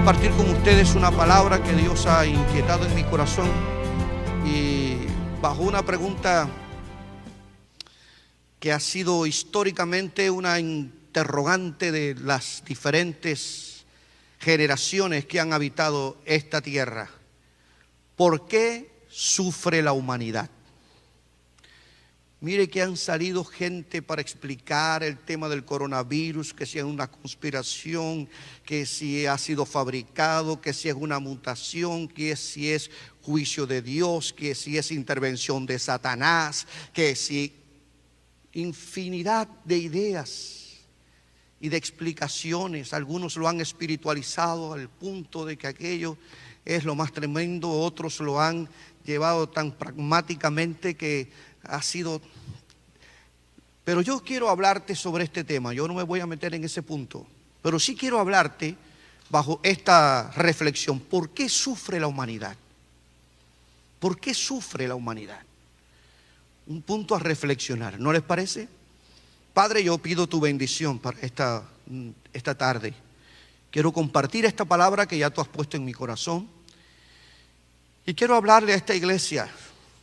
compartir con ustedes una palabra que Dios ha inquietado en mi corazón, y bajo una pregunta que ha sido históricamente una interrogante de las diferentes generaciones que han habitado esta tierra. ¿Por qué sufre la humanidad? Mire que han salido gente para explicar el tema del coronavirus, que si es una conspiración, que si ha sido fabricado, que si es una mutación, que si es juicio de Dios, que si es intervención de Satanás, que si infinidad de ideas y de explicaciones. Algunos lo han espiritualizado al punto de que aquello es lo más tremendo, otros lo han llevado tan pragmáticamente que ha sido. Pero yo quiero hablarte sobre este tema. Yo no me voy a meter en ese punto, pero sí quiero hablarte bajo esta reflexión. ¿Por qué sufre la humanidad? ¿Por qué sufre la humanidad? Un punto a reflexionar, ¿no les parece? Padre, yo pido tu bendición para esta tarde. Quiero compartir esta palabra que ya tú has puesto en mi corazón, y quiero hablarle a esta iglesia.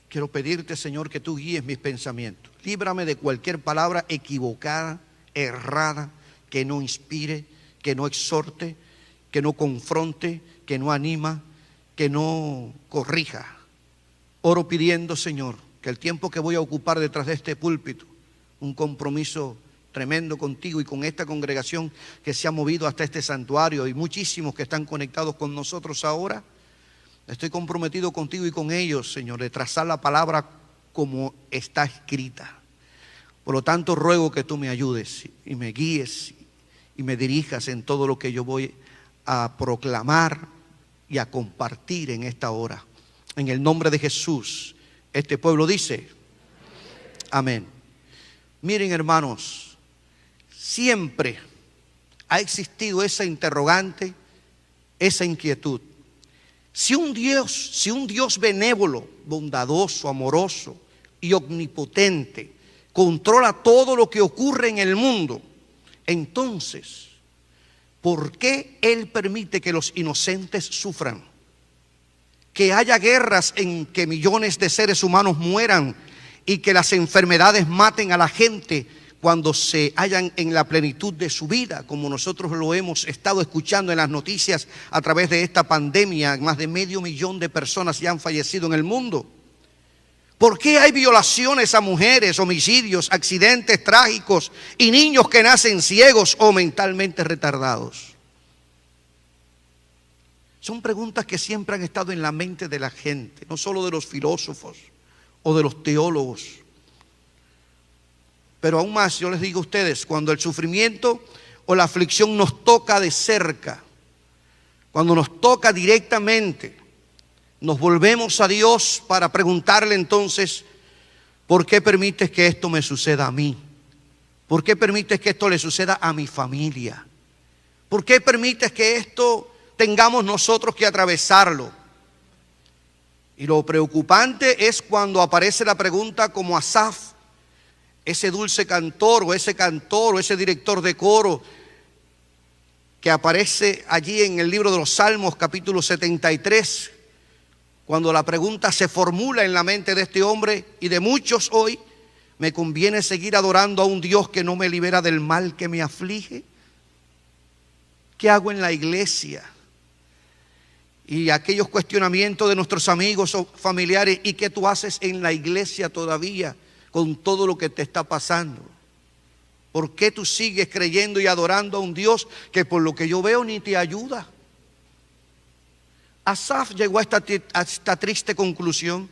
Quiero pedirte, Señor, que tú guíes mis pensamientos. Líbrame de cualquier palabra equivocada, errada, que no inspire, que no exhorte, que no confronte, que no anima, que no corrija. Oro pidiendo, Señor, que el tiempo que voy a ocupar detrás de este púlpito, un compromiso tremendo contigo y con esta congregación que se ha movido hasta este santuario, y muchísimos que están conectados con nosotros ahora, estoy comprometido contigo y con ellos, Señor, de trazar la palabra como está escrita. Por lo tanto, ruego que tú me ayudes y me guíes y me dirijas en todo lo que yo voy a proclamar y a compartir en esta hora. En el nombre de Jesús, este pueblo dice, amén. Miren, hermanos, siempre ha existido esa interrogante, esa inquietud. Si un Dios benévolo, bondadoso, amoroso y omnipotente controla todo lo que ocurre en el mundo, entonces, ¿por qué Él permite que los inocentes sufran? Que haya guerras en que millones de seres humanos mueran y que las enfermedades maten a la gente cuando se hallan en la plenitud de su vida, como nosotros lo hemos estado escuchando en las noticias a través de esta pandemia. Más de 500,000 de personas ya han fallecido en el mundo. ¿Por qué hay violaciones a mujeres, homicidios, accidentes trágicos y niños que nacen ciegos o mentalmente retardados? Son preguntas que siempre han estado en la mente de la gente, no solo de los filósofos o de los teólogos. Pero aún más, yo les digo a ustedes, cuando el sufrimiento o la aflicción nos toca de cerca, cuando nos toca directamente, nos volvemos a Dios para preguntarle entonces, ¿por qué permites que esto me suceda a mí? ¿Por qué permites que esto le suceda a mi familia? ¿Por qué permites que esto tengamos nosotros que atravesarlo? Y lo preocupante es cuando aparece la pregunta como Asaf, ese dulce cantor o ese director de coro que aparece allí en el libro de los Salmos, capítulo 73, cuando la pregunta se formula en la mente de este hombre y de muchos hoy: ¿me conviene seguir adorando a un Dios que no me libera del mal que me aflige? ¿Qué hago en la iglesia? Y aquellos cuestionamientos de nuestros amigos o familiares: ¿y qué tú haces en la iglesia todavía con todo lo que te está pasando? ¿Por qué tú sigues creyendo y adorando a un Dios que por lo que yo veo ni te ayuda? Asaf llegó a esta triste conclusión.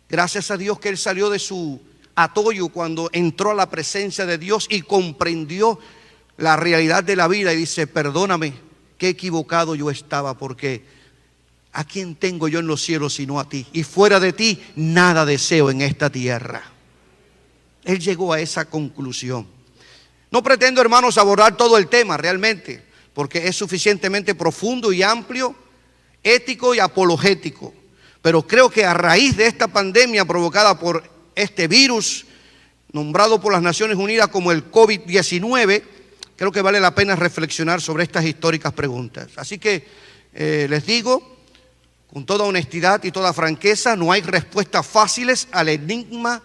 Gracias a Dios que él salió de su atollo cuando entró a la presencia de Dios y comprendió la realidad de la vida, y dice: perdóname, qué equivocado yo estaba, porque ¿a quién tengo yo en los cielos sino a ti? Y fuera de ti nada deseo en esta tierra. Él llegó a esa conclusión. No pretendo, hermanos, abordar todo el tema realmente, porque es suficientemente profundo y amplio, ético y apologético. Pero creo que a raíz de esta pandemia provocada por este virus, nombrado por las Naciones Unidas como el COVID-19, creo que vale la pena reflexionar sobre estas históricas preguntas. Así que les digo, con toda honestidad y toda franqueza, no hay respuestas fáciles al enigma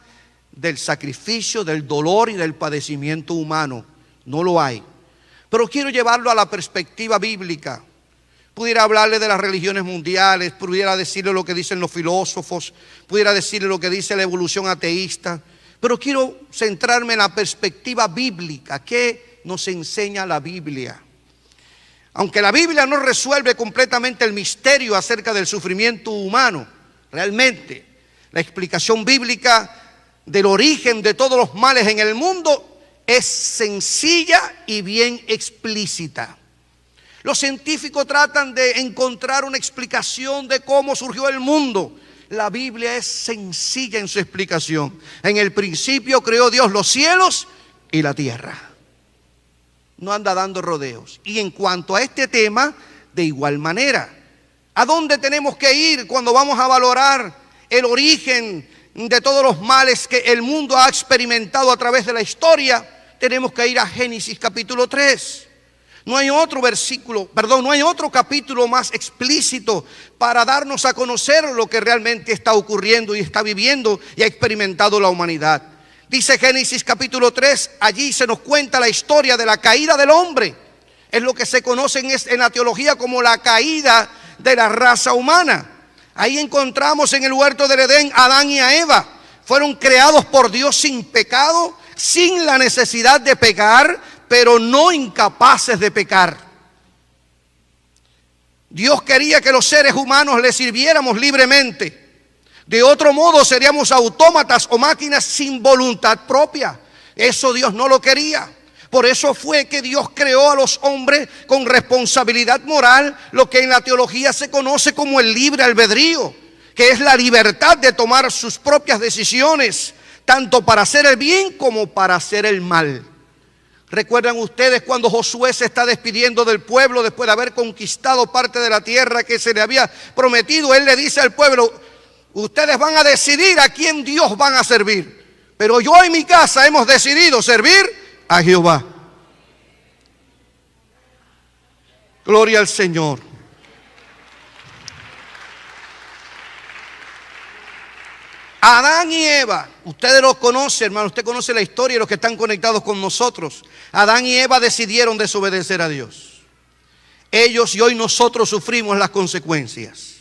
del sacrificio, del dolor y del padecimiento humano. No lo hay. Pero quiero llevarlo a la perspectiva bíblica. Pudiera hablarle de las religiones mundiales, pudiera decirle lo que dicen los filósofos, pudiera decirle lo que dice la evolución ateísta, pero quiero centrarme en la perspectiva bíblica. ¿Qué nos enseña la Biblia? Aunque la Biblia no resuelve completamente el misterio acerca del sufrimiento humano, realmente la explicación bíblica del origen de todos los males en el mundo es sencilla y bien explícita. Los científicos tratan de encontrar una explicación de cómo surgió el mundo. La Biblia es sencilla en su explicación. En el principio creó Dios los cielos y la tierra. No anda dando rodeos. Y en cuanto a este tema, de igual manera, ¿a dónde tenemos que ir cuando vamos a valorar el origen de todos los males que el mundo ha experimentado a través de la historia? Tenemos que ir a Génesis capítulo 3. No hay otro no hay otro capítulo más explícito para darnos a conocer lo que realmente está ocurriendo y está viviendo y ha experimentado la humanidad. Dice Génesis capítulo 3, allí se nos cuenta la historia de la caída del hombre. Es lo que se conoce en la teología como la caída de la raza humana. Ahí encontramos en el huerto del Edén a Adán y a Eva. Fueron creados por Dios sin pecado, sin la necesidad de pecar, pero no incapaces de pecar. Dios quería que los seres humanos le sirviéramos libremente. De otro modo seríamos autómatas o máquinas sin voluntad propia. Eso Dios no lo quería. Por eso fue que Dios creó a los hombres con responsabilidad moral, lo que en la teología se conoce como el libre albedrío, que es la libertad de tomar sus propias decisiones, tanto para hacer el bien como para hacer el mal. ¿Recuerdan ustedes cuando Josué se está despidiendo del pueblo después de haber conquistado parte de la tierra que se le había prometido? Él le dice al pueblo: ustedes van a decidir a quién Dios van a servir, pero yo y mi casa hemos decidido servir a Jehová. Gloria al Señor. Adán y Eva, ustedes los conocen, hermano, usted conoce la historia y los que están conectados con nosotros. Adán y Eva decidieron desobedecer a Dios. Ellos y hoy nosotros sufrimos las consecuencias.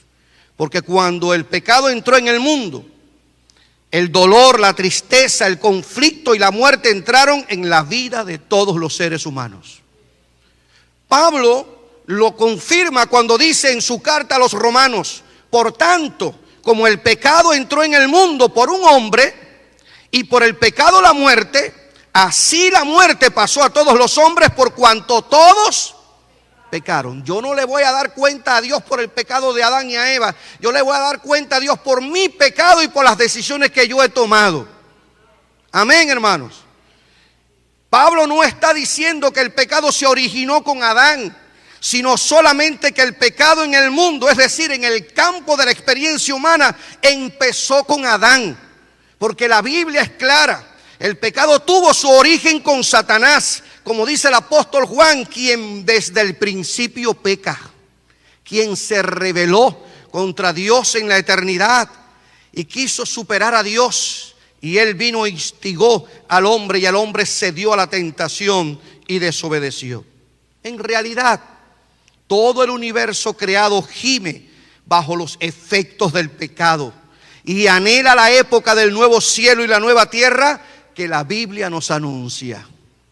Porque cuando el pecado entró en el mundo, el dolor, la tristeza, el conflicto y la muerte entraron en la vida de todos los seres humanos. Pablo lo confirma cuando dice en su carta a los romanos: por tanto, como el pecado entró en el mundo por un hombre, y por el pecado la muerte, así la muerte pasó a todos los hombres por cuanto todos pecaron. Yo no le voy a dar cuenta a Dios por el pecado de Adán y a Eva. Yo le voy a dar cuenta a Dios por mi pecado y por las decisiones que yo he tomado. Amén, hermanos. Pablo no está diciendo que el pecado se originó con Adán, sino solamente que el pecado en el mundo, es decir, en el campo de la experiencia humana, empezó con Adán. Porque la Biblia es clara. El pecado tuvo su origen con Satanás, como dice el apóstol Juan, quien desde el principio peca, quien se rebeló contra Dios en la eternidad y quiso superar a Dios. Y él vino e instigó al hombre, y al hombre cedió a la tentación y desobedeció. En realidad, todo el universo creado gime bajo los efectos del pecado y anhela la época del nuevo cielo y la nueva tierra que la Biblia nos anuncia.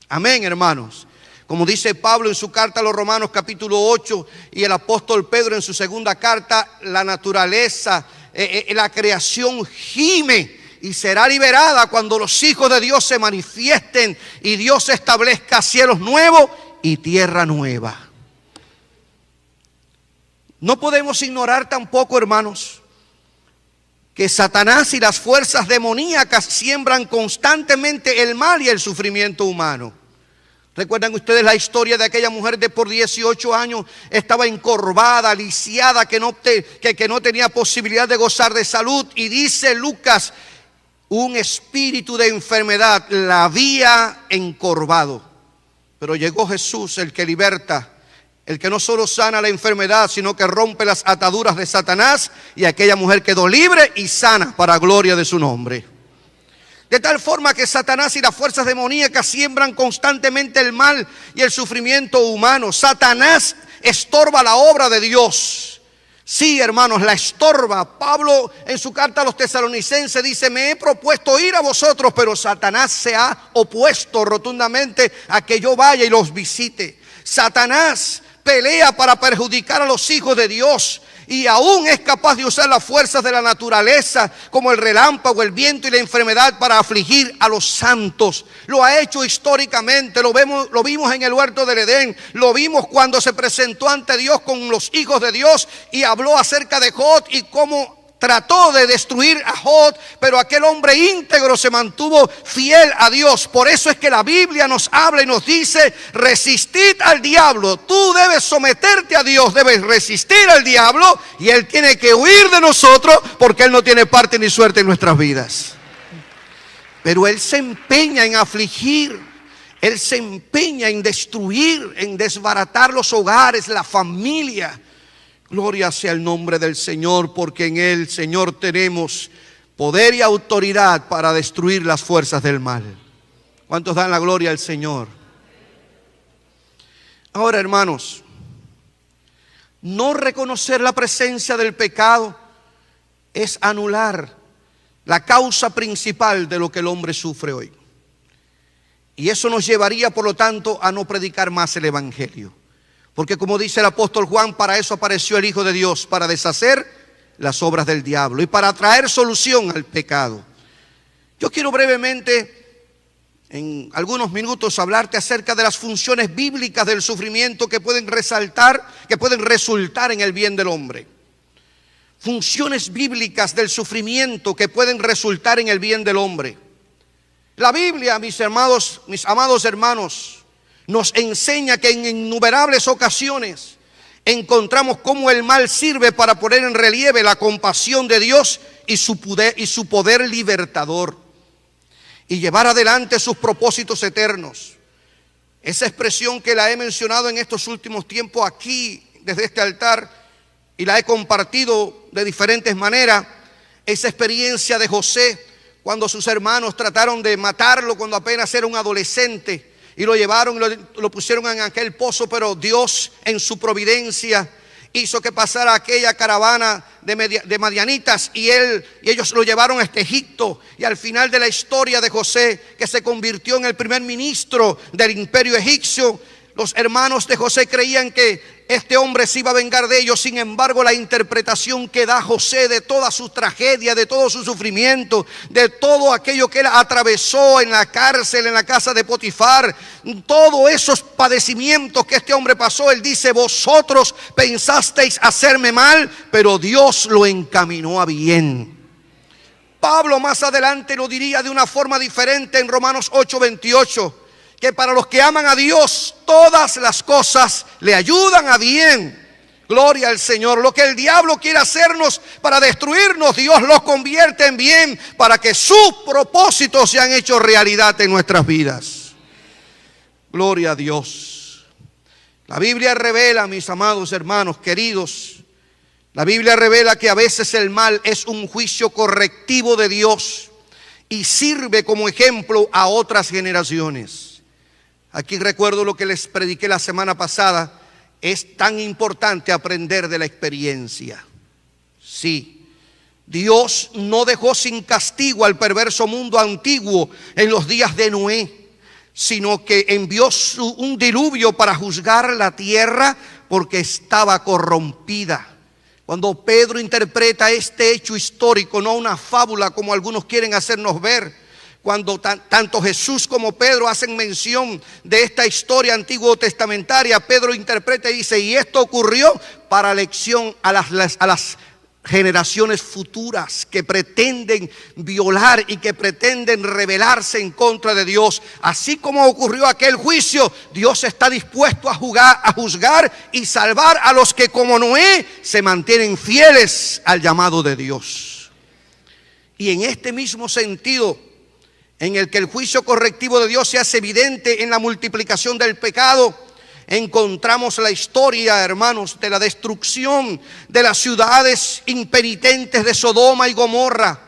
Amén, hermanos. Como dice Pablo en su carta a los Romanos capítulo 8 y el apóstol Pedro en su segunda carta, la naturaleza, la creación gime y será liberada cuando los hijos de Dios se manifiesten y Dios establezca cielos nuevos y tierra nueva. No podemos ignorar tampoco, hermanos, que Satanás y las fuerzas demoníacas siembran constantemente el mal y el sufrimiento humano. ¿Recuerdan ustedes la historia de aquella mujer de por 18 años? Estaba encorvada, lisiada, que no tenía posibilidad de gozar de salud. Y dice Lucas, un espíritu de enfermedad la había encorvado. Pero llegó Jesús, el que liberta, el que no solo sana la enfermedad, sino que rompe las ataduras de Satanás, y aquella mujer quedó libre y sana para gloria de su nombre. De tal forma que Satanás y las fuerzas demoníacas siembran constantemente el mal y el sufrimiento humano. Satanás estorba la obra de Dios. Sí, hermanos, la estorba. Pablo en su carta a los tesalonicenses dice: me he propuesto ir a vosotros, pero Satanás se ha opuesto rotundamente a que yo vaya y los visite. Satanás pelea para perjudicar a los hijos de Dios, y aún es capaz de usar las fuerzas de la naturaleza, como el relámpago, el viento y la enfermedad, para afligir a los santos. Lo ha hecho históricamente, lo vimos en el huerto del Edén, lo vimos cuando se presentó ante Dios con los hijos de Dios y habló acerca de Jod y cómo trató de destruir a Jod, pero aquel hombre íntegro se mantuvo fiel a Dios. Por eso es que la Biblia nos habla y nos dice: resistid al diablo. Tú debes someterte a Dios, debes resistir al diablo, y él tiene que huir de nosotros, porque él no tiene parte ni suerte en nuestras vidas. Pero él se empeña en afligir, él se empeña en destruir, en desbaratar los hogares, la familia. Gloria sea el nombre del Señor, porque en Él, Señor, tenemos poder y autoridad para destruir las fuerzas del mal. ¿Cuántos dan la gloria al Señor? Ahora, hermanos, no reconocer la presencia del pecado es anular la causa principal de lo que el hombre sufre hoy. Y eso nos llevaría, por lo tanto, a no predicar más el Evangelio. Porque como dice el apóstol Juan, para eso apareció el Hijo de Dios, para deshacer las obras del diablo y para traer solución al pecado. Yo quiero brevemente, en algunos minutos, hablarte acerca de las funciones bíblicas del sufrimiento que pueden resultar en el bien del hombre. Funciones bíblicas del sufrimiento que pueden resultar en el bien del hombre. La Biblia, mis amados hermanos, nos enseña que en innumerables ocasiones encontramos cómo el mal sirve para poner en relieve la compasión de Dios y su poder libertador, y llevar adelante sus propósitos eternos. Esa expresión que la he mencionado en estos últimos tiempos aquí, desde este altar, y la he compartido de diferentes maneras, esa experiencia de José, cuando sus hermanos trataron de matarlo cuando apenas era un adolescente, y lo llevaron y lo pusieron en aquel pozo, pero Dios en su providencia hizo que pasara aquella caravana de madianitas, y ellos lo llevaron hasta Egipto. Y al final de la historia de José, que se convirtió en el primer ministro del imperio egipcio, los hermanos de José creían que este hombre se iba a vengar de ellos. Sin embargo, la interpretación que da José de toda su tragedia, de todo su sufrimiento, de todo aquello que él atravesó en la cárcel, en la casa de Potifar, todos esos padecimientos que este hombre pasó, él dice: vosotros pensasteis hacerme mal, pero Dios lo encaminó a bien. Pablo más adelante lo diría de una forma diferente en Romanos 8:28. Que para los que aman a Dios, todas las cosas le ayudan a bien. Gloria al Señor. Lo que el diablo quiere hacernos para destruirnos, Dios lo convierte en bien, para que sus propósitos sean hechos realidad en nuestras vidas. Gloria a Dios. La Biblia revela, mis amados hermanos queridos, la Biblia revela que a veces el mal es un juicio correctivo de Dios y sirve como ejemplo a otras generaciones. Aquí recuerdo lo que les prediqué la semana pasada. Es tan importante aprender de la experiencia. Sí, Dios no dejó sin castigo al perverso mundo antiguo en los días de Noé, sino que envió un diluvio para juzgar la tierra porque estaba corrompida. Cuando Pedro interpreta este hecho histórico, no una fábula como algunos quieren hacernos ver, cuando tanto Jesús como Pedro hacen mención de esta historia antiguo testamentaria, Pedro interpreta y dice: y esto ocurrió para lección a las generaciones futuras que pretenden violar y que pretenden rebelarse en contra de Dios. Así como ocurrió aquel juicio, Dios está dispuesto a juzgar y salvar a los que, como Noé, se mantienen fieles al llamado de Dios. Y en este mismo sentido, en el que el juicio correctivo de Dios se hace evidente en la multiplicación del pecado, encontramos la historia, hermanos, de la destrucción de las ciudades impenitentes de Sodoma y Gomorra.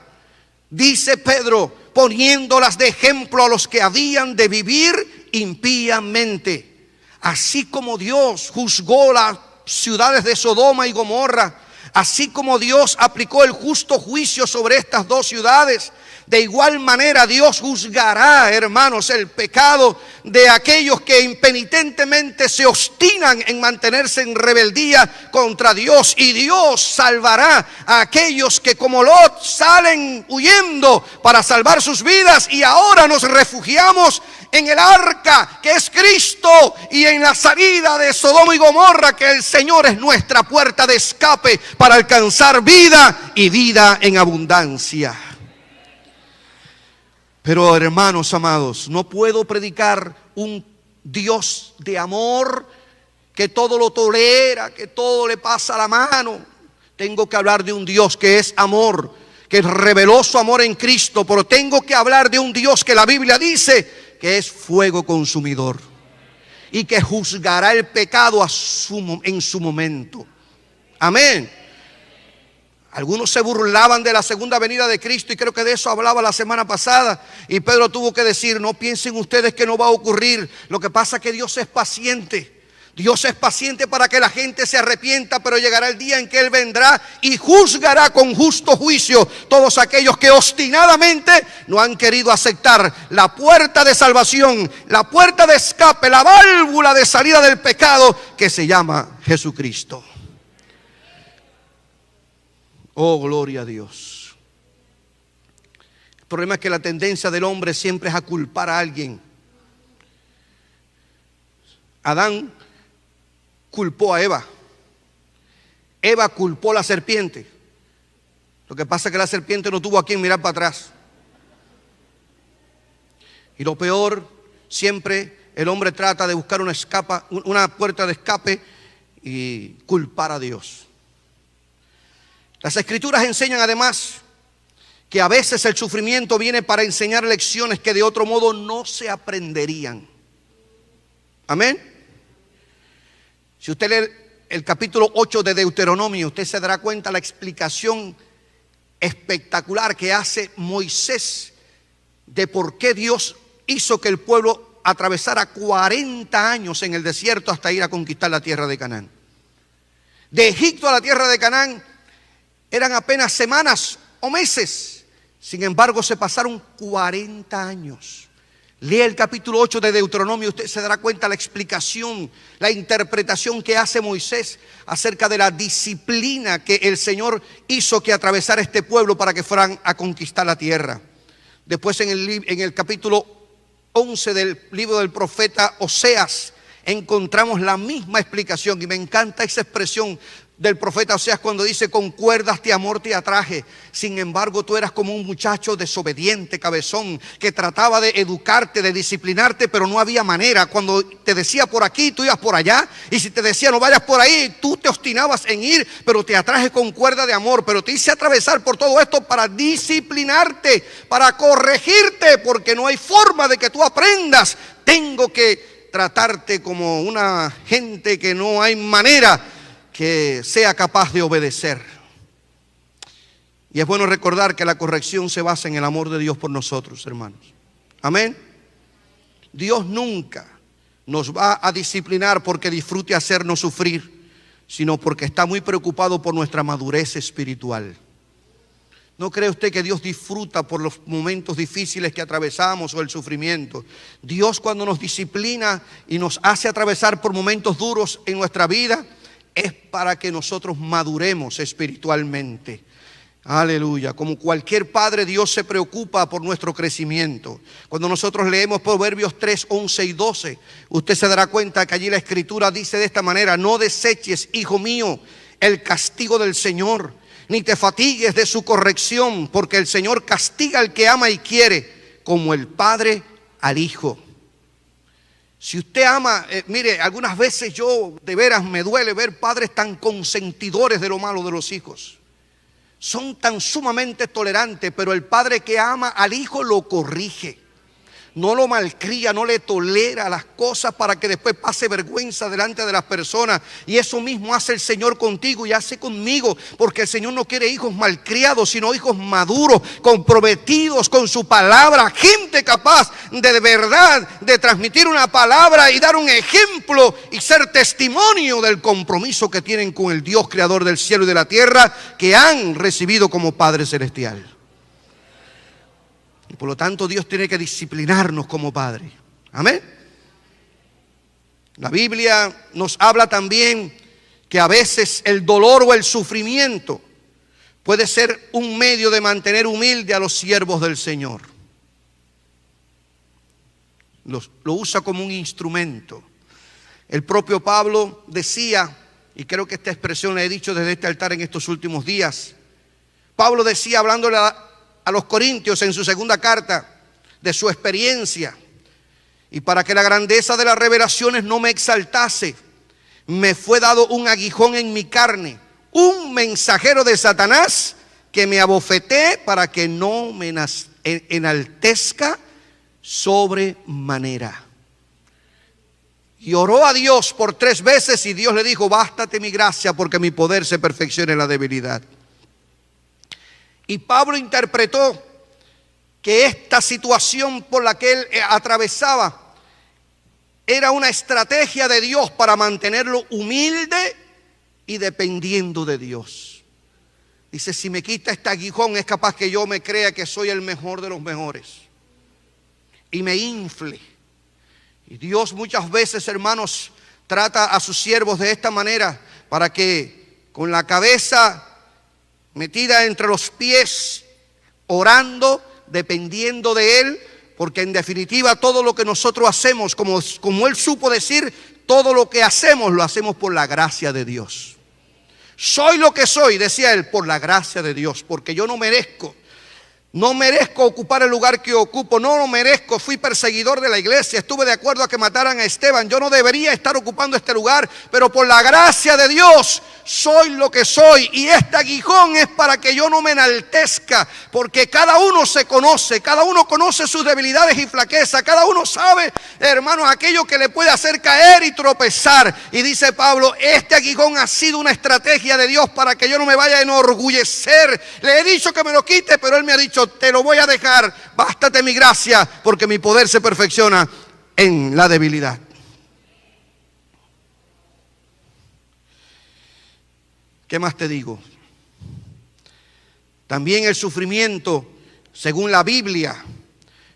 Dice Pedro, poniéndolas de ejemplo a los que habían de vivir impíamente. Así como Dios juzgó las ciudades de Sodoma y Gomorra, así como Dios aplicó el justo juicio sobre estas dos ciudades, de igual manera Dios juzgará, hermanos, el pecado de aquellos que impenitentemente se obstinan en mantenerse en rebeldía contra Dios. Y Dios salvará a aquellos que como Lot salen huyendo para salvar sus vidas y ahora nos refugiamos en el arca que es Cristo y en la salida de Sodoma y Gomorra, que el Señor es nuestra puerta de escape para alcanzar vida y vida en abundancia. Pero hermanos amados, no puedo predicar un Dios de amor que todo lo tolera, que todo le pasa la mano. Tengo que hablar de un Dios que es amor, que reveló su amor en Cristo. Pero tengo que hablar de un Dios que la Biblia dice que es fuego consumidor y que juzgará el pecado en su momento. Amén. Algunos se burlaban de la segunda venida de Cristo y creo que de eso hablaba la semana pasada. Y Pedro tuvo que decir, no piensen ustedes que no va a ocurrir. Lo que pasa es que Dios es paciente. Dios es paciente para que la gente se arrepienta, pero llegará el día en que Él vendrá y juzgará con justo juicio todos aquellos que obstinadamente no han querido aceptar la puerta de salvación, la puerta de escape, la válvula de salida del pecado que se llama Jesucristo. Oh, gloria a Dios. El problema es que la tendencia del hombre siempre es a culpar a alguien. Adán culpó a Eva. Eva culpó a la serpiente. Lo que pasa es que la serpiente no tuvo a quien mirar para atrás. Y lo peor, siempre el hombre trata de buscar una puerta de escape y culpar a Dios. Las Escrituras enseñan además que a veces el sufrimiento viene para enseñar lecciones que de otro modo no se aprenderían. Amén. Si usted lee el capítulo 8 de Deuteronomio, usted se dará cuenta de la explicación espectacular que hace Moisés de por qué Dios hizo que el pueblo atravesara 40 años en el desierto hasta ir a conquistar la tierra de Canaán. De Egipto a la tierra de Canaán eran apenas semanas o meses. Sin embargo, se pasaron 40 años. Lea el capítulo 8 de Deuteronomio, usted se dará cuenta de la explicación, la interpretación que hace Moisés acerca de la disciplina que el Señor hizo que atravesara este pueblo para que fueran a conquistar la tierra. Después en el capítulo 11 del libro del profeta Oseas encontramos la misma explicación y me encanta esa expresión del profeta Oseas cuando dice: con cuerdas de amor te atraje, sin embargo tú eras como un muchacho desobediente, cabezón, que trataba de educarte, de disciplinarte, pero no había manera. Cuando te decía por aquí, tú ibas por allá, y si te decía no vayas por ahí, tú te obstinabas en ir, pero te atraje con cuerda de amor. Pero te hice atravesar por todo esto para disciplinarte, para corregirte, porque no hay forma de que tú aprendas. Tengo que tratarte como una gente que no hay manera que sea capaz de obedecer. Y es bueno recordar que la corrección se basa en el amor de Dios por nosotros, hermanos. Amén. Dios nunca nos va a disciplinar porque disfrute hacernos sufrir, sino porque está muy preocupado por nuestra madurez espiritual. ¿No cree usted que Dios disfruta por los momentos difíciles que atravesamos o el sufrimiento? Dios, cuando nos disciplina y nos hace atravesar por momentos duros en nuestra vida, es para que nosotros maduremos espiritualmente. Aleluya. Como cualquier padre, Dios se preocupa por nuestro crecimiento. Cuando nosotros leemos Proverbios 3, 11 y 12, usted se dará cuenta que allí la Escritura dice de esta manera: no deseches, hijo mío, el castigo del Señor, ni te fatigues de su corrección, porque el Señor castiga al que ama y quiere, como el padre al hijo. Si usted ama, mire, algunas veces yo de veras me duele ver padres tan consentidores de lo malo de los hijos. son tan sumamente tolerantes, pero el padre que ama al hijo lo corrige. No lo malcría, no le tolera las cosas para que después pase vergüenza delante de las personas. Y eso mismo hace el Señor contigo y hace conmigo, porque el Señor no quiere hijos malcriados, sino hijos maduros, comprometidos con su palabra, gente capaz de verdad de transmitir una palabra y dar un ejemplo y ser testimonio del compromiso que tienen con el Dios creador del cielo y de la tierra, que han recibido como Padre Celestial. Y por lo tanto Dios tiene que disciplinarnos como Padre. Amén. La Biblia nos habla también que a veces el dolor o el sufrimiento puede ser un medio de mantener humilde a los siervos del Señor. Lo usa como un instrumento. El propio Pablo decía, y creo que esta expresión la he dicho desde este altar en estos últimos días. Pablo decía, hablándole a los Corintios en su segunda carta, de su experiencia: y para que la grandeza de las revelaciones no me exaltase, me fue dado un aguijón en mi carne, un mensajero de Satanás que me abofeté para que no me enaltezca sobremanera. Y oró a Dios por 3 veces y Dios le dijo: bástate mi gracia, porque mi poder se perfecciona en la debilidad. Y Pablo interpretó que esta situación por la que él atravesaba era una estrategia de Dios para mantenerlo humilde y dependiendo de Dios. Dice: si me quita este aguijón, es capaz que yo me crea que soy el mejor de los mejores y me infle. Y Dios muchas veces, hermanos, trata a sus siervos de esta manera, para que con la cabeza metida entre los pies, orando, dependiendo de Él, porque en definitiva todo lo que nosotros hacemos, como Él supo decir, todo lo que hacemos lo hacemos por la gracia de Dios. Soy lo que soy, decía Él, por la gracia de Dios, porque yo no merezco ocupar el lugar que ocupo, no lo merezco. Fui perseguidor de la iglesia, estuve de acuerdo a que mataran a Esteban, yo no debería estar ocupando este lugar, pero por la gracia de Dios soy lo que soy. Y este aguijón es para que yo no me enaltezca, porque cada uno se conoce, cada uno conoce sus debilidades y flaquezas, cada uno sabe, hermanos, aquello que le puede hacer caer y tropezar. Y dice Pablo: este aguijón ha sido una estrategia de Dios para que yo no me vaya a enorgullecer. Le he dicho que me lo quite, pero Él me ha dicho: te lo voy a dejar, bástate mi gracia, porque mi poder se perfecciona en la debilidad. ¿Qué más te digo? También el sufrimiento, según la Biblia,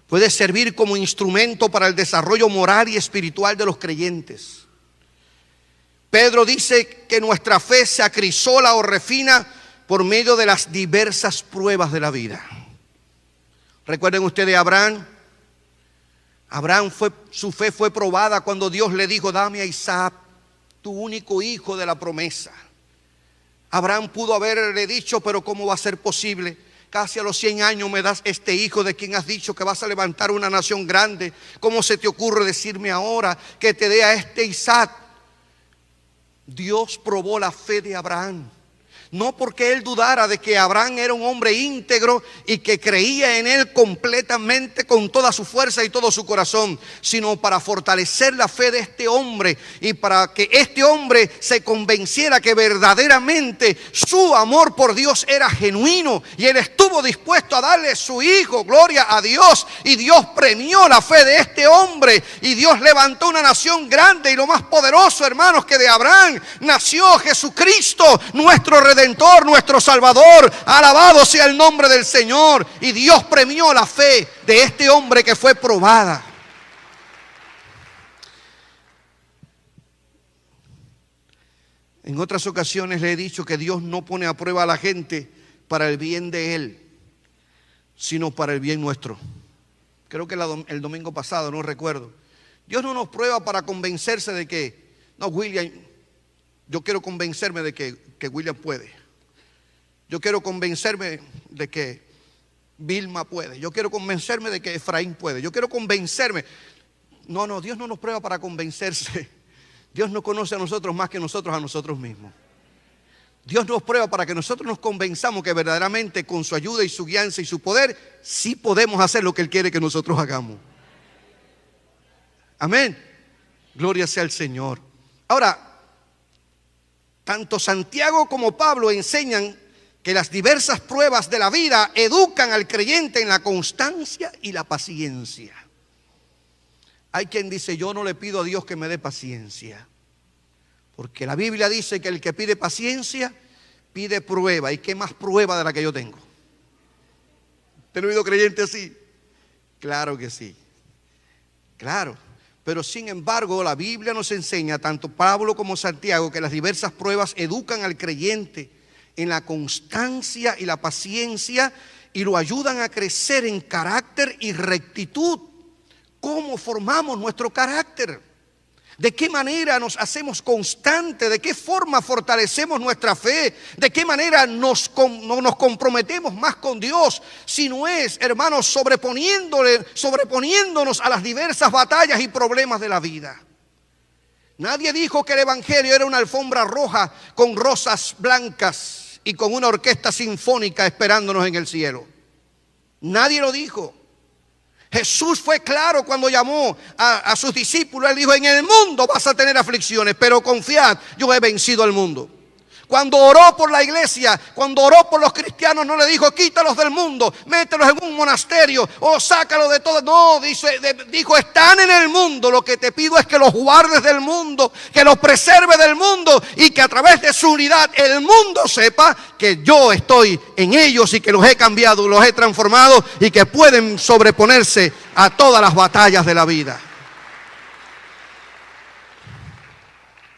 puede servir como instrumento para el desarrollo moral y espiritual de los creyentes. Pedro dice que nuestra fe se acrisola o refina por medio de las diversas pruebas de la vida. Recuerden ustedes a Abraham. Su fe fue probada cuando Dios le dijo: dame a Isaac, tu único hijo de la promesa. Abraham pudo haberle dicho: pero ¿cómo va a ser posible? Casi a los 100 años me das este hijo de quien has dicho que vas a levantar una nación grande. ¿Cómo se te ocurre decirme ahora que te dé a este Isaac? Dios probó la fe de Abraham. No porque él dudara de que Abraham era un hombre íntegro y que creía en él completamente con toda su fuerza y todo su corazón, sino para fortalecer la fe de este hombre y para que este hombre se convenciera que verdaderamente su amor por Dios era genuino, y él estuvo dispuesto a darle su hijo. Gloria a Dios. Y Dios premió la fe de este hombre y Dios levantó una nación grande. Y lo más poderoso, hermanos, que de Abraham nació Jesucristo, nuestro Redentor, nuestro Salvador. Alabado sea el nombre del Señor. Y Dios premió la fe de este hombre que fue probada. En otras ocasiones le he dicho que Dios no pone a prueba a la gente para el bien de Él, sino para el bien nuestro. Creo que el domingo pasado, no recuerdo. Dios no nos prueba para convencerse de que, no, William, yo quiero convencerme de que William puede. Yo quiero convencerme de que Vilma puede. Yo quiero convencerme de que Efraín puede. Yo quiero convencerme. No, Dios no nos prueba para convencerse. Dios nos conoce a nosotros más que nosotros a nosotros mismos. Dios nos prueba para que nosotros nos convenzamos que verdaderamente con su ayuda y su guianza y su poder, sí podemos hacer lo que Él quiere que nosotros hagamos. Amén. Gloria sea al Señor. Ahora, tanto Santiago como Pablo enseñan que las diversas pruebas de la vida educan al creyente en la constancia y la paciencia. Hay quien dice, yo no le pido a Dios que me dé paciencia, porque la Biblia dice que el que pide paciencia, pide prueba. ¿Y qué más prueba de la que yo tengo? ¿Usted no ha oído creyente así? Claro que sí. Claro. Pero sin embargo, la Biblia nos enseña, tanto Pablo como Santiago, que las diversas pruebas educan al creyente en la constancia y la paciencia y lo ayudan a crecer en carácter y rectitud. ¿Cómo formamos nuestro carácter? ¿De qué manera nos hacemos constantes? ¿De qué forma fortalecemos nuestra fe? ¿De qué manera nos comprometemos más con Dios? Si no es, hermanos, sobreponiéndonos a las diversas batallas y problemas de la vida. Nadie dijo que el evangelio era una alfombra roja con rosas blancas y con una orquesta sinfónica esperándonos en el cielo. Nadie lo dijo. Jesús fue claro cuando llamó a sus discípulos. Él dijo, en el mundo vas a tener aflicciones, pero confiad, yo he vencido al mundo. Cuando oró por la iglesia, cuando oró por los cristianos, no le dijo, quítalos del mundo, mételos en un monasterio o sácalos de todo. No, dijo, están en el mundo. Lo que te pido es que los guardes del mundo, que los preserves del mundo y que a través de su unidad el mundo sepa que yo estoy en ellos y que los he cambiado, los he transformado y que pueden sobreponerse a todas las batallas de la vida.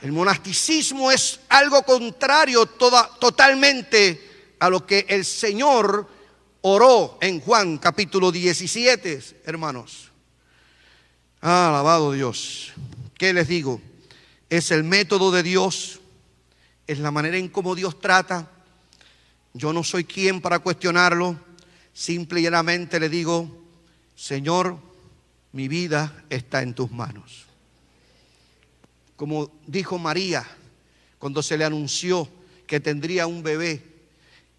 El monasticismo es algo contrario totalmente a lo que el Señor oró en Juan capítulo 17, hermanos. Alabado Dios. ¿Qué les digo? Es el método de Dios, es la manera en cómo Dios trata. Yo no soy quien para cuestionarlo. Simple y llanamente le digo, Señor, mi vida está en tus manos. Como dijo María cuando se le anunció que tendría un bebé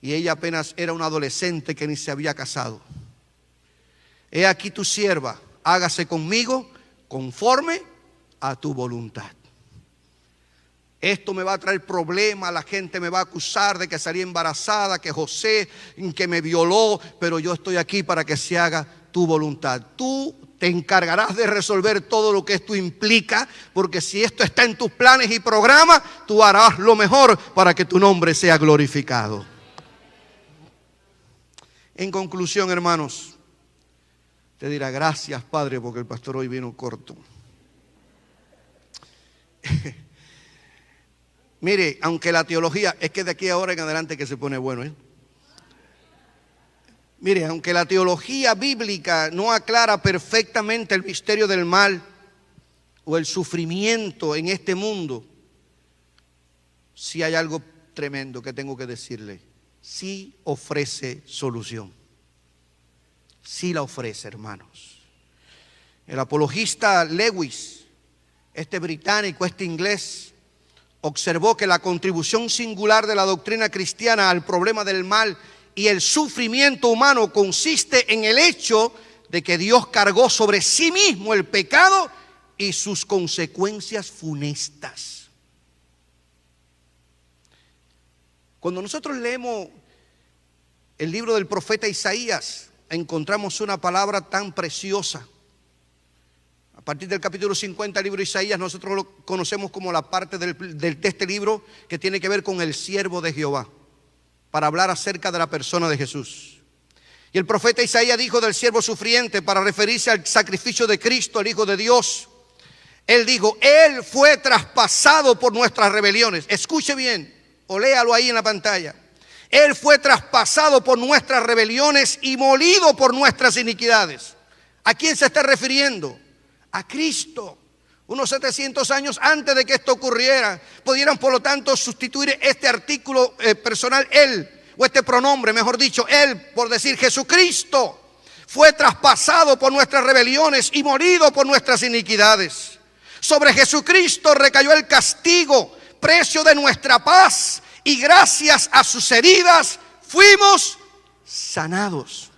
y ella apenas era una adolescente que ni se había casado. He aquí tu sierva, hágase conmigo conforme a tu voluntad. Esto me va a traer problemas, la gente me va a acusar de que salí embarazada, que José, que me violó, pero yo estoy aquí para que se haga tu voluntad. Tú te encargarás de resolver todo lo que esto implica, porque si esto está en tus planes y programas, tú harás lo mejor para que tu nombre sea glorificado. En conclusión, hermanos, te dirá gracias, Padre, porque el pastor hoy vino corto. Mire, aunque la teología, es que de aquí ahora en adelante que se pone bueno, Mire, aunque la teología bíblica no aclara perfectamente el misterio del mal o el sufrimiento en este mundo, sí hay algo tremendo que tengo que decirle. Sí ofrece solución. Sí la ofrece, hermanos. El apologista Lewis, este británico, este inglés, observó que la contribución singular de la doctrina cristiana al problema del mal y el sufrimiento humano consiste en el hecho de que Dios cargó sobre sí mismo el pecado y sus consecuencias funestas. Cuando nosotros leemos el libro del profeta Isaías, encontramos una palabra tan preciosa. A partir del capítulo 50 del libro de Isaías, nosotros lo conocemos como la parte de este libro que tiene que ver con el siervo de Jehová, para hablar acerca de la persona de Jesús. Y el profeta Isaías dijo del siervo sufriente para referirse al sacrificio de Cristo, el Hijo de Dios. Él dijo, Él fue traspasado por nuestras rebeliones. Escuche bien, o léalo ahí en la pantalla. Él fue traspasado por nuestras rebeliones y molido por nuestras iniquidades. ¿A quién se está refiriendo? A Cristo. Unos 700 años antes de que esto ocurriera, pudieran por lo tanto sustituir este artículo personal, Él, o este pronombre, mejor dicho, Él, por decir Jesucristo, fue traspasado por nuestras rebeliones y molido por nuestras iniquidades. Sobre Jesucristo recayó el castigo, precio de nuestra paz, y gracias a sus heridas fuimos sanados.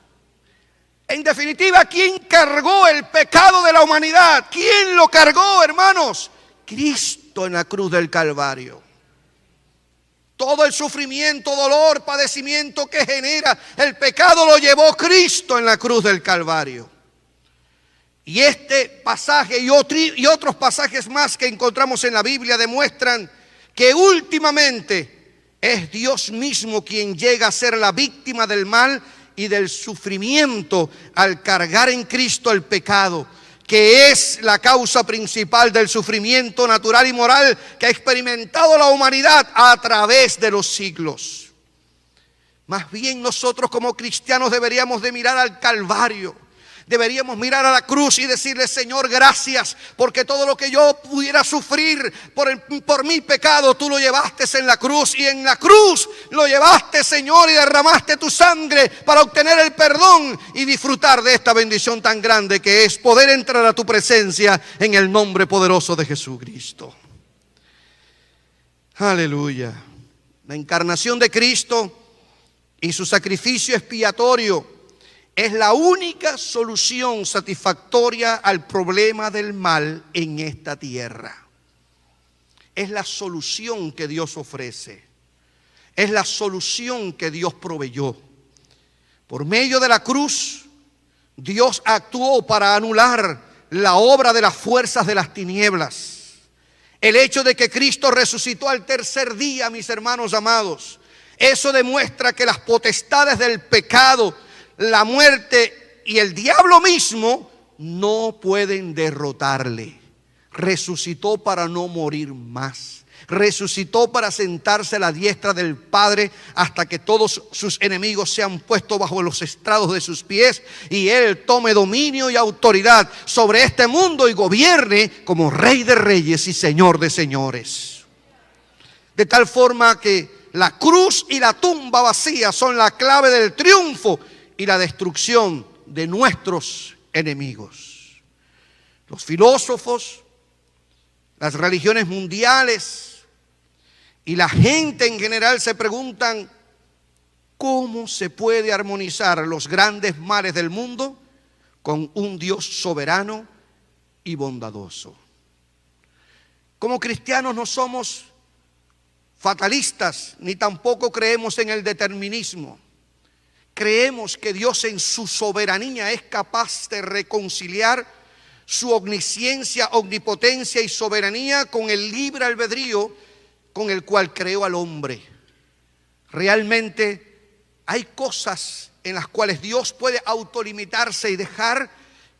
En definitiva, ¿quién cargó el pecado de la humanidad? ¿Quién lo cargó, hermanos? Cristo en la cruz del Calvario. Todo el sufrimiento, dolor, padecimiento que genera el pecado lo llevó Cristo en la cruz del Calvario. Y este pasaje y otros pasajes más que encontramos en la Biblia demuestran que últimamente es Dios mismo quien llega a ser la víctima del mal y del sufrimiento al cargar en Cristo el pecado, que es la causa principal del sufrimiento natural y moral que ha experimentado la humanidad a través de los siglos. Más bien nosotros como cristianos deberíamos de mirar al Calvario. Deberíamos mirar a la cruz y decirle: Señor, gracias, porque todo lo que yo pudiera sufrir por mi pecado, tú lo llevaste en la cruz. Y en la cruz lo llevaste, Señor, y derramaste tu sangre para obtener el perdón y disfrutar de esta bendición tan grande que es poder entrar a tu presencia en el nombre poderoso de Jesucristo. Aleluya. La encarnación de Cristo y su sacrificio expiatorio es la única solución satisfactoria al problema del mal en esta tierra. Es la solución que Dios ofrece. Es la solución que Dios proveyó. Por medio de la cruz, Dios actuó para anular la obra de las fuerzas de las tinieblas. El hecho de que Cristo resucitó al tercer día, mis hermanos amados, eso demuestra que las potestades del pecado, la muerte y el diablo mismo no pueden derrotarle. Resucitó para no morir más. Resucitó para sentarse a la diestra del Padre hasta que todos sus enemigos sean puestos bajo los estrados de sus pies y Él tome dominio y autoridad sobre este mundo y gobierne como Rey de Reyes y Señor de Señores. De tal forma que la cruz y la tumba vacía son la clave del triunfo y la destrucción de nuestros enemigos. Los filósofos, las religiones mundiales y la gente en general se preguntan: ¿cómo se puede armonizar los grandes males del mundo con un Dios soberano y bondadoso? Como cristianos no somos fatalistas, ni tampoco creemos en el determinismo. Creemos que Dios en su soberanía es capaz de reconciliar su omnisciencia, omnipotencia y soberanía con el libre albedrío con el cual creó al hombre. Realmente hay cosas en las cuales Dios puede autolimitarse y dejar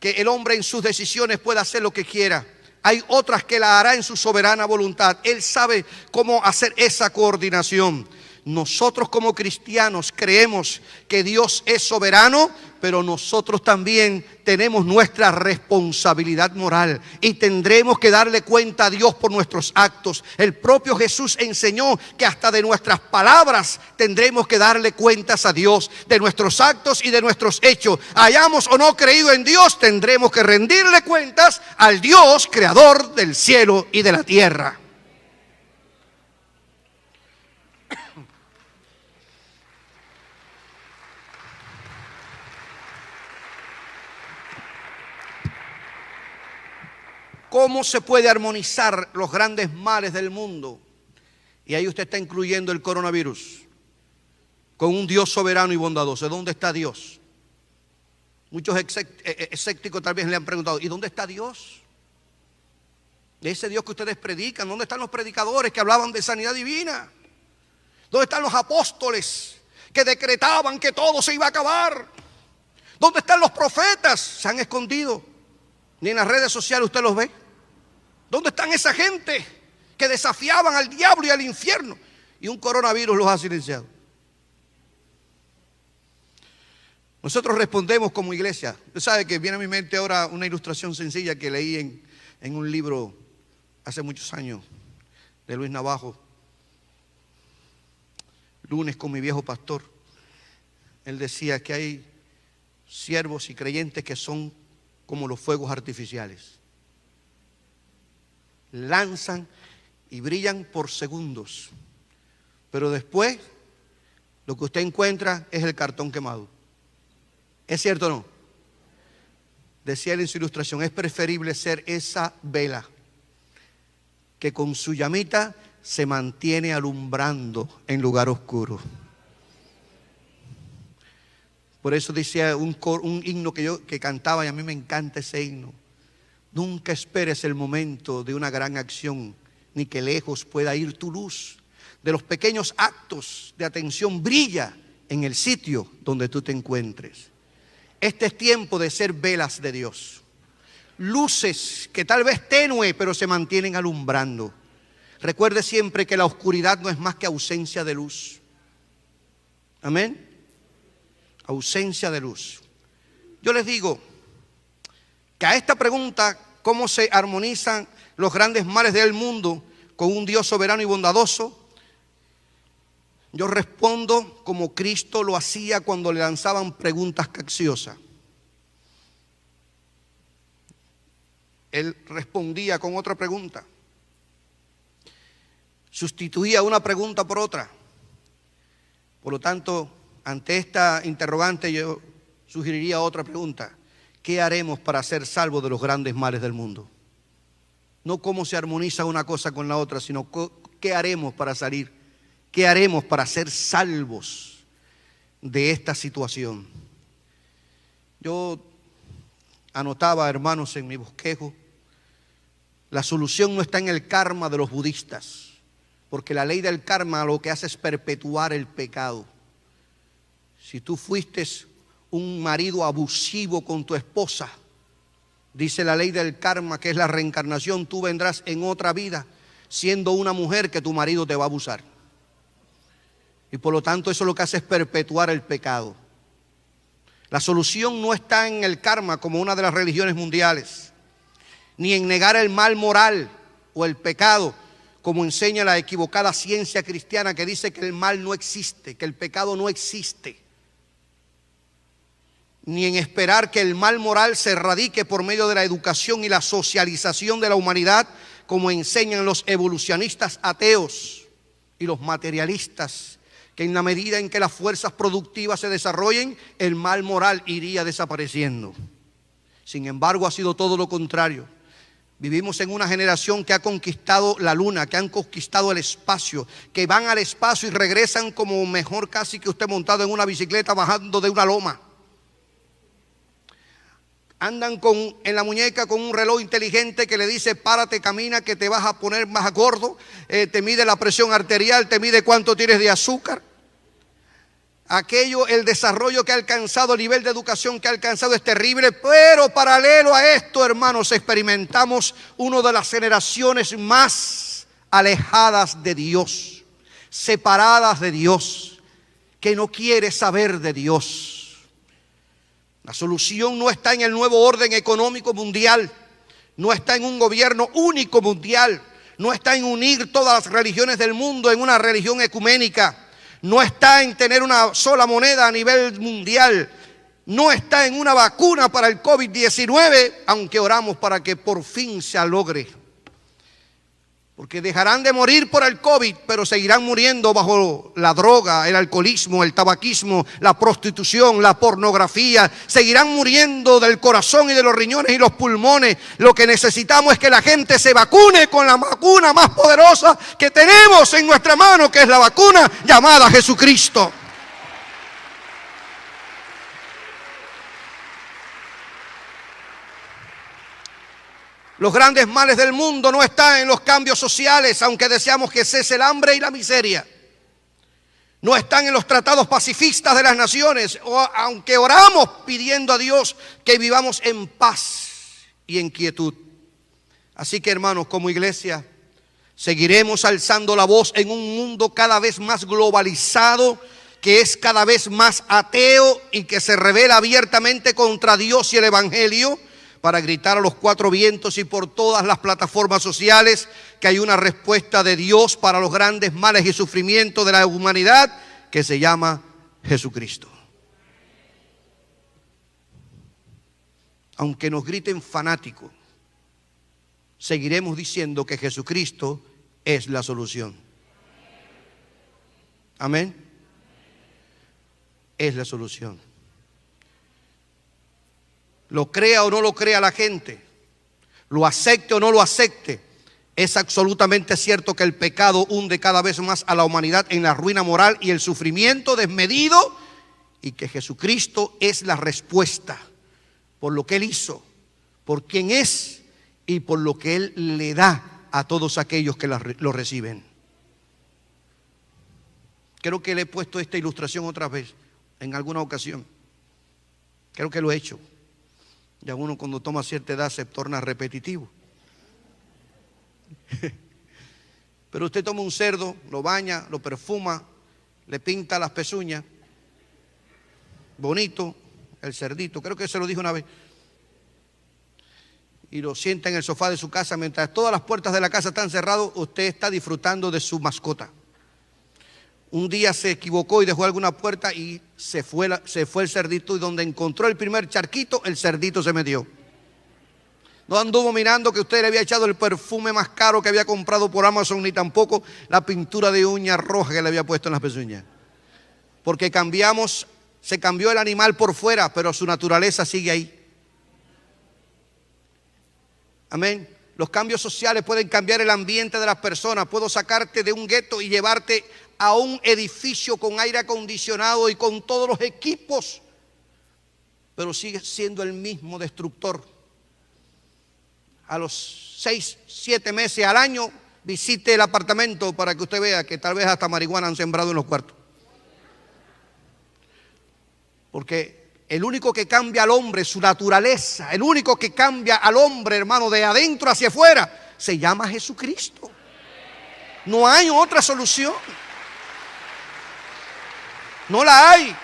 que el hombre en sus decisiones pueda hacer lo que quiera. Hay otras que la hará en su soberana voluntad. Él sabe cómo hacer esa coordinación. Nosotros como cristianos creemos que Dios es soberano, pero nosotros también tenemos nuestra responsabilidad moral y tendremos que darle cuenta a Dios por nuestros actos. El propio Jesús enseñó que hasta de nuestras palabras tendremos que darle cuentas a Dios, de nuestros actos y de nuestros hechos. Hayamos o no creído en Dios, tendremos que rendirle cuentas al Dios creador del cielo y de la tierra. ¿Cómo se puede armonizar los grandes males del mundo? Y ahí usted está incluyendo el coronavirus con un Dios soberano y bondadoso. ¿Dónde está Dios? Muchos escépticos tal vez le han preguntado: ¿y dónde está Dios? Ese Dios que ustedes predican, ¿dónde están los predicadores que hablaban de sanidad divina? ¿Dónde están los apóstoles que decretaban que todo se iba a acabar? ¿Dónde están los profetas? Se han escondido. Ni en las redes sociales usted los ve. ¿Dónde están esa gente que desafiaban al diablo y al infierno? Y un coronavirus los ha silenciado. Nosotros respondemos como iglesia. Usted sabe que viene a mi mente ahora una ilustración sencilla que leí en un libro hace muchos años de Luis Navajo. Lunes con mi viejo pastor. Él decía que hay siervos y creyentes que son como los fuegos artificiales. Lanzan y brillan por segundos, Pero después lo que usted encuentra es el cartón quemado. ¿Es cierto o no? Decía él en su ilustración, es preferible ser esa vela que con su llamita se mantiene alumbrando en lugar oscuro. Por eso decía un himno que cantaba, y a mí me encanta ese himno. Nunca esperes el momento de una gran acción, ni que lejos pueda ir tu luz. De los pequeños actos de atención brilla en el sitio donde tú te encuentres. Este es tiempo de ser velas de Dios. Luces que tal vez tenue, pero se mantienen alumbrando. Recuerde siempre que la oscuridad no es más que ausencia de luz. Amén. Ausencia de luz. Yo les digo que a esta pregunta, ¿cómo se armonizan los grandes males del mundo con un Dios soberano y bondadoso? Yo respondo como Cristo lo hacía cuando le lanzaban preguntas capciosas. Él respondía con otra pregunta. Sustituía una pregunta por otra. Por lo tanto, ante esta interrogante yo sugeriría otra pregunta. ¿Qué haremos para ser salvos de los grandes males del mundo? No cómo se armoniza una cosa con la otra, sino qué haremos para salir. ¿Qué haremos para ser salvos de esta situación? Yo anotaba, hermanos, en mi bosquejo, la solución no está en el karma de los budistas, porque la ley del karma lo que hace es perpetuar el pecado. Si tú fuiste un marido abusivo con tu esposa, dice la ley del karma, que es la reencarnación, tú vendrás en otra vida siendo una mujer que tu marido te va a abusar. Y por lo tanto eso lo que hace es perpetuar el pecado. La solución no está en el karma como una de las religiones mundiales, ni en negar el mal moral o el pecado como enseña la equivocada ciencia cristiana que dice que el mal no existe, que el pecado no existe, ni en esperar que el mal moral se erradique por medio de la educación y la socialización de la humanidad como enseñan los evolucionistas ateos y los materialistas, que en la medida en que las fuerzas productivas se desarrollen, el mal moral iría desapareciendo. Sin embargo, ha sido todo lo contrario. Vivimos en una generación que ha conquistado la luna, que han conquistado el espacio, que van al espacio y regresan como mejor casi que usted montado en una bicicleta bajando de una loma. Andan en la muñeca con un reloj inteligente que le dice párate, camina, que te vas a poner más gordo, te mide la presión arterial, te mide cuánto tienes de azúcar. El desarrollo que ha alcanzado, el nivel de educación que ha alcanzado es terrible, pero paralelo a esto, hermanos, experimentamos una de las generaciones más alejadas de Dios, separadas de Dios, que no quiere saber de Dios. La solución no está en el nuevo orden económico mundial, no está en un gobierno único mundial, no está en unir todas las religiones del mundo en una religión ecuménica, no está en tener una sola moneda a nivel mundial, no está en una vacuna para el COVID-19, aunque oramos para que por fin se logre. Porque dejarán de morir por el COVID, pero seguirán muriendo bajo la droga, el alcoholismo, el tabaquismo, la prostitución, la pornografía. Seguirán muriendo del corazón y de los riñones y los pulmones. Lo que necesitamos es que la gente se vacune con la vacuna más poderosa que tenemos en nuestra mano, que es la vacuna llamada Jesucristo. Los grandes males del mundo no están en los cambios sociales, aunque deseamos que cese el hambre y la miseria. No están en los tratados pacifistas de las naciones, aunque oramos pidiendo a Dios que vivamos en paz y en quietud. Así que, hermanos, como iglesia, seguiremos alzando la voz en un mundo cada vez más globalizado, que es cada vez más ateo y que se revela abiertamente contra Dios y el Evangelio, para gritar a los cuatro vientos y por todas las plataformas sociales que hay una respuesta de Dios para los grandes males y sufrimientos de la humanidad, que se llama Jesucristo. Aunque nos griten fanáticos, seguiremos diciendo que Jesucristo es la solución. Amén. Es la solución. Lo crea o no lo crea la gente, lo acepte o no lo acepte, es absolutamente cierto que el pecado hunde cada vez más a la humanidad en la ruina moral y el sufrimiento desmedido, y que Jesucristo es la respuesta por lo que Él hizo, por quien es y por lo que Él le da a todos aquellos que lo reciben. Creo que le he puesto esta ilustración otra vez, en alguna ocasión. Creo que lo he hecho. Ya uno cuando toma cierta edad se torna repetitivo. Pero usted toma un cerdo, lo baña, lo perfuma, le pinta las pezuñas, bonito, el cerdito, creo que se lo dije una vez, y lo sienta en el sofá de su casa mientras todas las puertas de la casa están cerradas. Usted está disfrutando de su mascota. Un día se equivocó y dejó alguna puerta y se fue el cerdito, y donde encontró el primer charquito, el cerdito se metió. No anduvo mirando que usted le había echado el perfume más caro que había comprado por Amazon, ni tampoco la pintura de uña roja que le había puesto en las pezuñas. Porque se cambió el animal por fuera, pero su naturaleza sigue ahí. Amén. Los cambios sociales pueden cambiar el ambiente de las personas. Puedo sacarte de un gueto y llevarte a un edificio con aire acondicionado y con todos los equipos, pero sigue siendo el mismo destructor. A los 6, 7 meses al año, visite el apartamento para que usted vea que tal vez hasta marihuana han sembrado en los cuartos. Porque el único que cambia al hombre, su naturaleza, el único que cambia al hombre, hermano, de adentro hacia afuera, se llama Jesucristo. No hay otra solución. No la hay.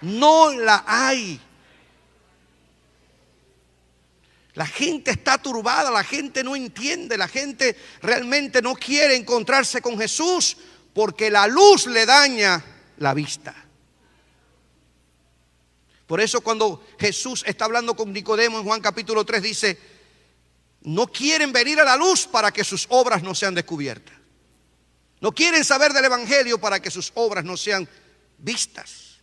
No la hay. La gente está turbada, la gente no entiende, la gente realmente no quiere encontrarse con Jesús porque la luz le daña la vista. Por eso cuando Jesús está hablando con Nicodemo en Juan capítulo 3 dice: no quieren venir a la luz para que sus obras no sean descubiertas. No quieren saber del evangelio para que sus obras no sean vistas.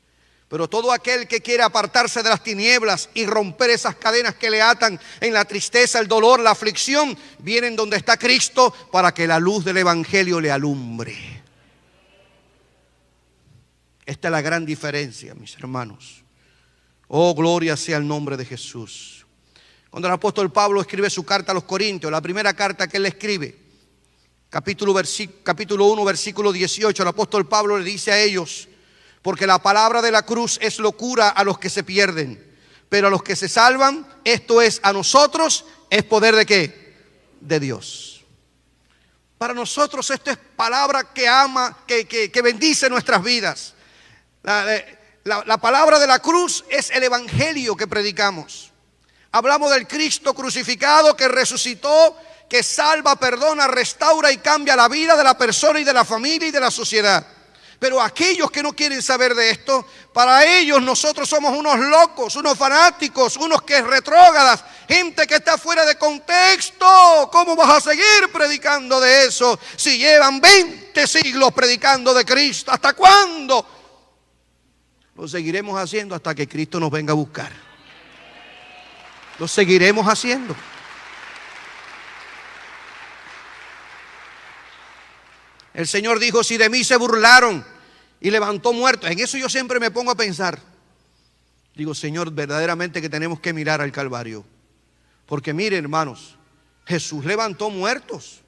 Pero todo aquel que quiere apartarse de las tinieblas y romper esas cadenas que le atan en la tristeza, el dolor, la aflicción, vienen donde está Cristo para que la luz del evangelio le alumbre. Esta es la gran diferencia, mis hermanos. Oh, gloria sea el nombre de Jesús. Cuando el apóstol Pablo escribe su carta a los Corintios, la primera carta que él escribe, capítulo 1, versículo 18, el apóstol Pablo le dice a ellos: porque la palabra de la cruz es locura a los que se pierden, pero a los que se salvan, esto es, a nosotros, es poder ¿de qué? De Dios. Para nosotros esto es palabra que ama, que bendice nuestras vidas. La palabra de la cruz es el evangelio que predicamos. Hablamos del Cristo crucificado que resucitó, que salva, perdona, restaura y cambia la vida de la persona y de la familia y de la sociedad. Pero aquellos que no quieren saber de esto, para ellos nosotros somos unos locos, unos fanáticos, unos que retrógradas, gente que está fuera de contexto. ¿Cómo vas a seguir predicando de eso si llevan 20 siglos predicando de Cristo? ¿Hasta cuándo? Lo seguiremos haciendo hasta que Cristo nos venga a buscar. Lo seguiremos haciendo. El Señor dijo: si de mí se burlaron, y levantó muertos. En eso yo siempre me pongo a pensar. Digo: Señor, verdaderamente que tenemos que mirar al Calvario. Porque miren, hermanos, Jesús levantó muertos.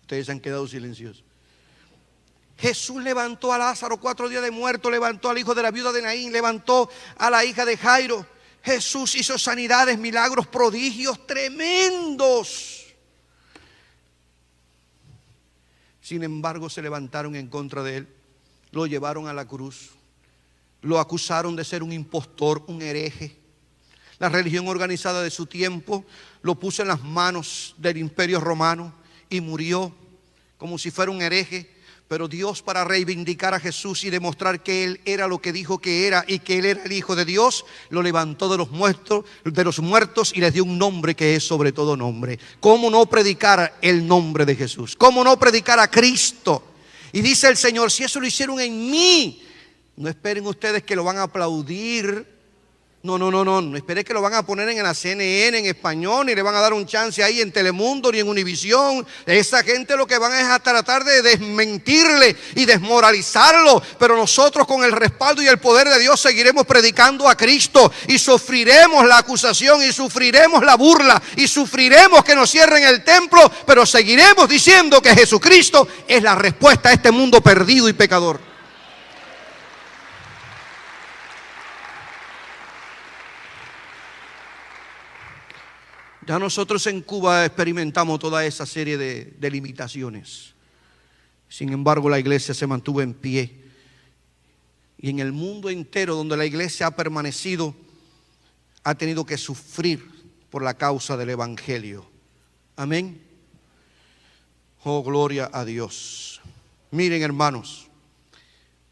Ustedes se han quedado silenciosos. Jesús levantó a Lázaro 4 días de muerto, levantó al hijo de la viuda de Naín, levantó a la hija de Jairo. Jesús hizo sanidades, milagros, prodigios tremendos. Sin embargo, se levantaron en contra de él, lo llevaron a la cruz, lo acusaron de ser un impostor, un hereje. La religión organizada de su tiempo lo puso en las manos del Imperio Romano y murió como si fuera un hereje. Pero Dios, para reivindicar a Jesús y demostrar que Él era lo que dijo que era y que Él era el Hijo de Dios, lo levantó de los muertos y les dio un nombre que es sobre todo nombre. ¿Cómo no predicar el nombre de Jesús? ¿Cómo no predicar a Cristo? Y dice el Señor, si eso lo hicieron en mí, no esperen ustedes que lo van a aplaudir. No esperen que lo van a poner en la CNN en español, ni le van a dar un chance ahí en Telemundo ni en Univisión. Esa gente lo que van es a tratar de desmentirle y desmoralizarlo. Pero nosotros, con el respaldo y el poder de Dios, seguiremos predicando a Cristo y sufriremos la acusación y sufriremos la burla y sufriremos que nos cierren el templo, pero seguiremos diciendo que Jesucristo es la respuesta a este mundo perdido y pecador. Ya nosotros en Cuba experimentamos toda esa serie de limitaciones. Sin embargo, la iglesia se mantuvo en pie. Y en el mundo entero donde la iglesia ha permanecido, ha tenido que sufrir por la causa del evangelio. Amén. Oh, gloria a Dios. Miren, hermanos,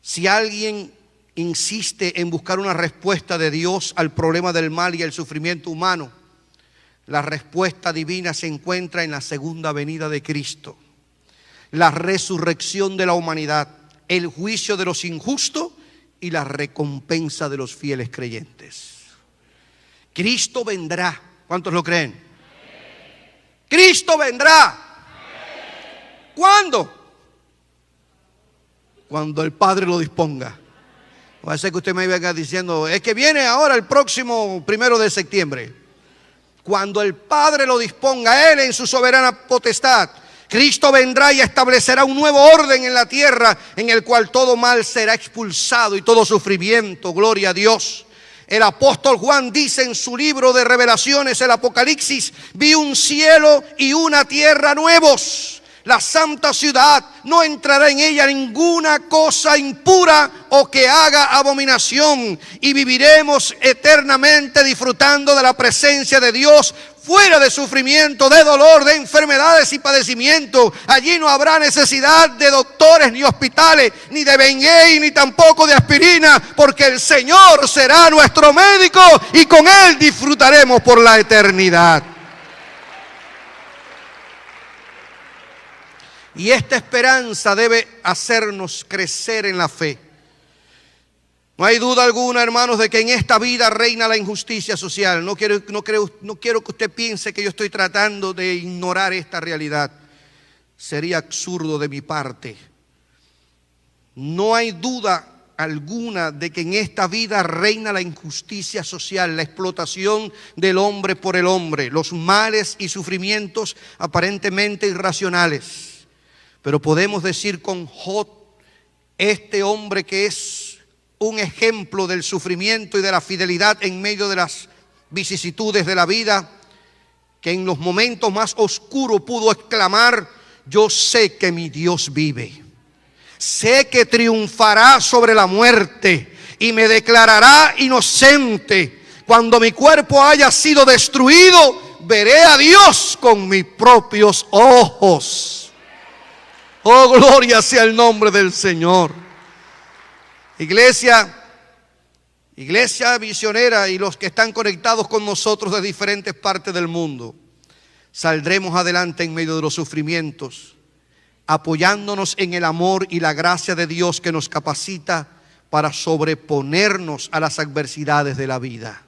si alguien insiste en buscar una respuesta de Dios al problema del mal y el sufrimiento humano, la respuesta divina se encuentra en la segunda venida de Cristo, la resurrección de la humanidad, el juicio de los injustos y la recompensa de los fieles creyentes. Cristo vendrá. ¿Cuántos lo creen? Cristo vendrá. ¿Cuándo? Cuando el Padre lo disponga. Va a ser que usted me venga diciendo, es que viene ahora el próximo 1 de septiembre. Cuando el Padre lo disponga, Él en su soberana potestad, Cristo vendrá y establecerá un nuevo orden en la tierra, en el cual todo mal será expulsado y todo sufrimiento. Gloria a Dios. El apóstol Juan dice en su libro de Revelaciones, el Apocalipsis, vi un cielo y una tierra nuevos. La santa ciudad, no entrará en ella ninguna cosa impura o que haga abominación, y viviremos eternamente disfrutando de la presencia de Dios, fuera de sufrimiento, de dolor, de enfermedades y padecimiento. Allí no habrá necesidad de doctores ni hospitales, ni de Bengay, ni tampoco de aspirina, porque el Señor será nuestro médico y con Él disfrutaremos por la eternidad. Y esta esperanza debe hacernos crecer en la fe. No hay duda alguna, hermanos, de que en esta vida reina la injusticia social. No quiero que usted piense que yo estoy tratando de ignorar esta realidad. Sería absurdo de mi parte. No hay duda alguna de que en esta vida reina la injusticia social, la explotación del hombre por el hombre, los males y sufrimientos aparentemente irracionales. Pero podemos decir con Job, este hombre que es un ejemplo del sufrimiento y de la fidelidad en medio de las vicisitudes de la vida, que en los momentos más oscuros pudo exclamar, yo sé que mi Dios vive, sé que triunfará sobre la muerte y me declarará inocente. Cuando mi cuerpo haya sido destruido, veré a Dios con mis propios ojos. Oh, gloria sea el nombre del Señor. Iglesia misionera y los que están conectados con nosotros de diferentes partes del mundo, saldremos adelante en medio de los sufrimientos, apoyándonos en el amor y la gracia de Dios que nos capacita para sobreponernos a las adversidades de la vida.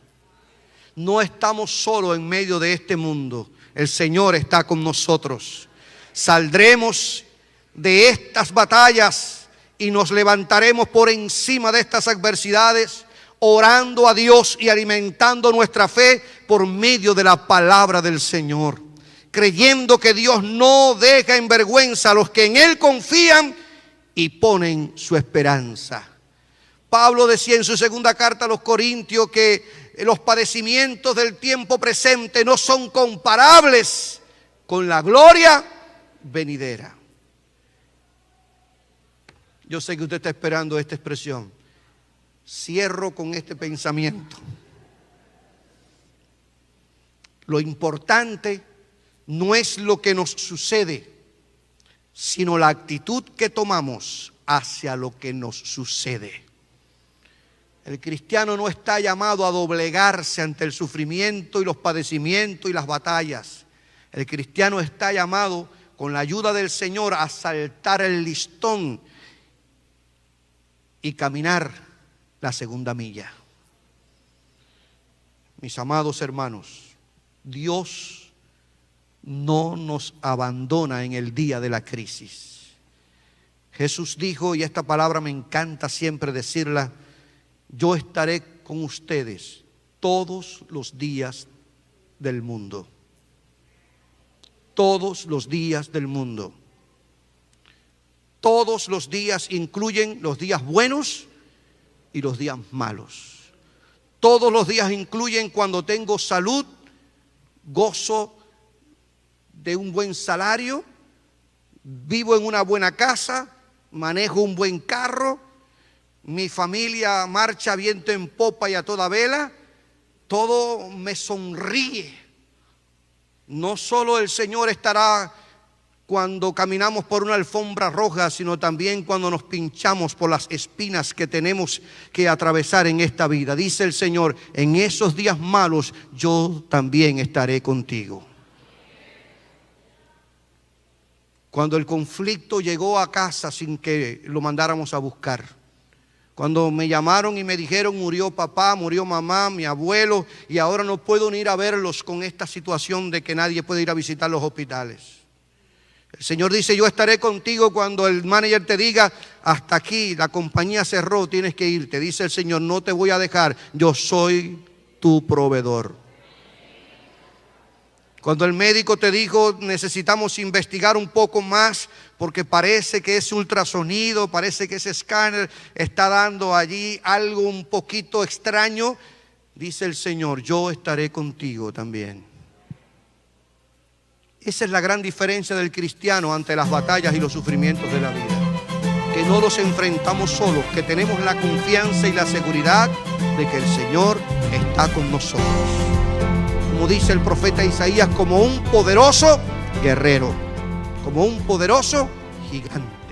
No estamos solos en medio de este mundo, el Señor está con nosotros. Saldremos de estas batallas y nos levantaremos por encima de estas adversidades, orando a Dios y alimentando nuestra fe por medio de la palabra del Señor, creyendo que Dios no deja en vergüenza a los que en Él confían y ponen su esperanza. Pablo decía en su segunda carta a los Corintios que los padecimientos del tiempo presente no son comparables con la gloria venidera. Yo sé que usted está esperando esta expresión. Cierro con este pensamiento. Lo importante no es lo que nos sucede, sino la actitud que tomamos hacia lo que nos sucede. El cristiano no está llamado a doblegarse ante el sufrimiento y los padecimientos y las batallas. El cristiano está llamado, con la ayuda del Señor, a saltar el listón y caminar la segunda milla. Mis amados hermanos, Dios no nos abandona en el día de la crisis. Jesús dijo, y esta palabra me encanta siempre decirla: yo estaré con ustedes todos los días del mundo. Todos los días del mundo. Todos los días incluyen los días buenos y los días malos. Todos los días incluyen cuando tengo salud, gozo de un buen salario, vivo en una buena casa, manejo un buen carro, mi familia marcha viento en popa y a toda vela, todo me sonríe. No solo el Señor estará cuando caminamos por una alfombra roja, sino también cuando nos pinchamos por las espinas que tenemos que atravesar en esta vida. Dice el Señor, en esos días malos yo también estaré contigo. Cuando el conflicto llegó a casa sin que lo mandáramos a buscar, cuando me llamaron y me dijeron murió papá, murió mamá, mi abuelo, y ahora no puedo ni ir a verlos con esta situación de que nadie puede ir a visitar los hospitales. El Señor dice, yo estaré contigo cuando el manager te diga, hasta aquí, la compañía cerró, tienes que irte. Dice el Señor, no te voy a dejar, yo soy tu proveedor. Cuando el médico te dijo, necesitamos investigar un poco más, porque parece que ese ultrasonido, parece que ese escáner está dando allí algo un poquito extraño, dice el Señor, yo estaré contigo también. Esa es la gran diferencia del cristiano ante las batallas y los sufrimientos de la vida. Que no los enfrentamos solos, que tenemos la confianza y la seguridad de que el Señor está con nosotros. Como dice el profeta Isaías, como un poderoso guerrero, como un poderoso gigante.